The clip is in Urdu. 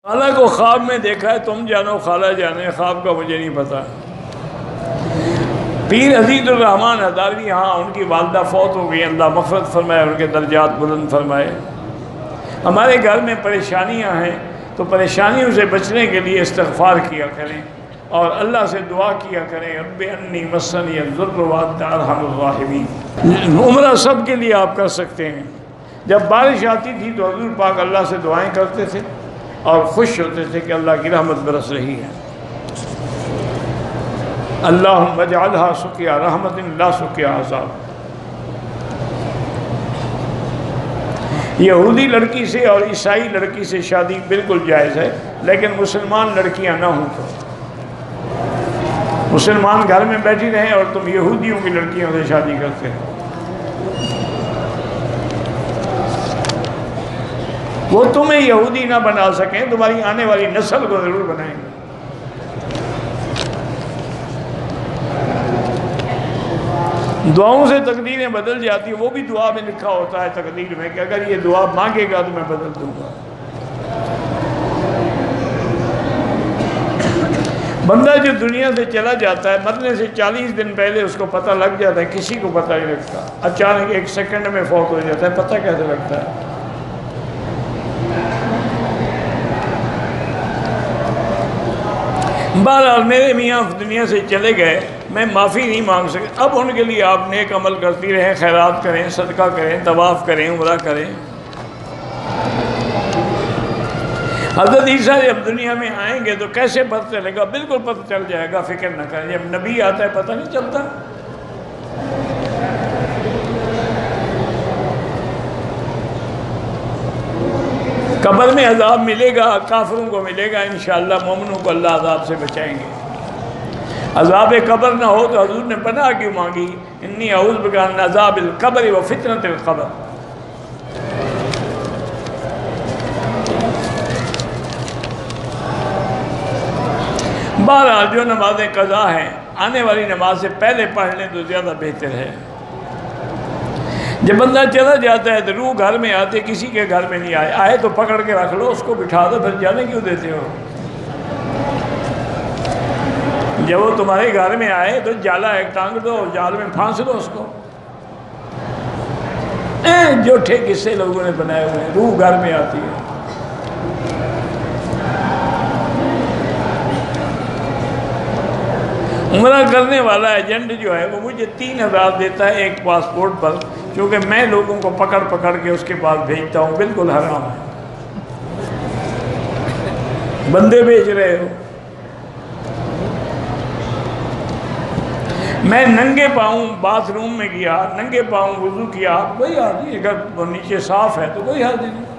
خالہ کو خواب میں دیکھا ہے، تم جانو خالہ جانے، خواب کا مجھے نہیں پتا۔ پیر عزیز الرحمن ہزاروی، یہاں ان کی والدہ فوت ہو گئی، اللہ مغفرت فرمائے، ان کے درجات بلند فرمائے۔ ہمارے گھر میں پریشانیاں ہیں تو پریشانیوں سے بچنے کے لیے استغفار کیا کریں اور اللہ سے دعا کیا کریں، رب انی مسنی الضر وانت ارحم الراحمین۔ عمرہ سب کے لیے آپ کر سکتے ہیں۔ جب بارش آتی تھی تو حضور پاک اللہ سے دعائیں کرتے تھے اور خوش ہوتے تھے کہ اللہ کی رحمت برس رہی ہے۔ اللہم اجعلھا سقیا رحمت لا سقیا عذاب۔ یہودی لڑکی سے اور عیسائی لڑکی سے شادی بالکل جائز ہے، لیکن مسلمان لڑکیاں نہ ہوں تو۔ مسلمان گھر میں بیٹھی رہیں اور تم یہودیوں کی لڑکیوں سے شادی کرتے ہو۔ وہ تمہیں یہودی نہ بنا سکیں، تمہاری آنے والی نسل کو ضرور بنائیں گے۔ دعاؤں سے تقدیریں بدل جاتی ہیں، وہ بھی دعا میں لکھا ہوتا ہے تقدیر میں کہ اگر یہ دعا مانگے گا تو میں بدل دوں گا۔ بندہ جو دنیا سے چلا جاتا ہے، مرنے سے 40 دن پہلے اس کو پتہ لگ جاتا ہے، کسی کو پتہ نہیں لگتا۔ اچانک 1 سیکنڈ میں فوت ہو جاتا ہے، پتہ کیسے لگتا ہے؟ بہرحال میرے میاں دنیا سے چلے گئے، میں معافی نہیں مانگ سکتا۔ اب ان کے لیے آپ نیک عمل کرتی رہیں، خیرات کریں، صدقہ کریں، طواف کریں، عمرہ کریں۔ حضرت عیسیٰ جب دنیا میں آئیں گے تو کیسے پتہ چلے گا؟ بالکل پتہ چل جائے گا، فکر نہ کریں۔ جب نبی آتا ہے پتہ نہیں چلتا۔ قبر میں عذاب ملے گا، کافروں کو ملے گا انشاءاللہ، مومنوں کو اللہ عذاب سے بچائیں گے۔ عذاب قبر نہ ہو تو حضور نے پناہ کیوں مانگی؟ انی اعوذ بک من عذاب القبر و فتنۃ القبر۔ بہرحال جو نمازیں قضا ہیں آنے والی نماز سے پہلے پڑھ لیں تو زیادہ بہتر ہے۔ جب بندہ چلا جاتا ہے تو روح گھر میں آتے، کسی کے گھر میں نہیں آئے تو پکڑ کے رکھ لو، اس کو بٹھا دو، پھر جانے کیوں دیتے ہو؟ جب وہ تمہارے گھر میں آئے تو جالا ایک ٹانگ دو، جال میں پھانس دو اس کو۔ جھوٹے قصے لوگوں نے بنائے ہوئے ہیں، روح گھر میں آتی ہے۔ عمرہ کرنے والا ایجنٹ جو ہے وہ مجھے 3000 دیتا ہے ایک پاسپورٹ پر، کیونکہ میں لوگوں کو پکڑ پکڑ کے اس کے پاس بھیجتا ہوں، بالکل حرام ہے۔ بندے بھیج رہے ہو۔ میں ننگے پاؤں باتھ روم میں گیا، ننگے پاؤں وضو کیا، کوئی حرج نہیں، اگر نیچے صاف ہے تو کوئی حرج نہیں۔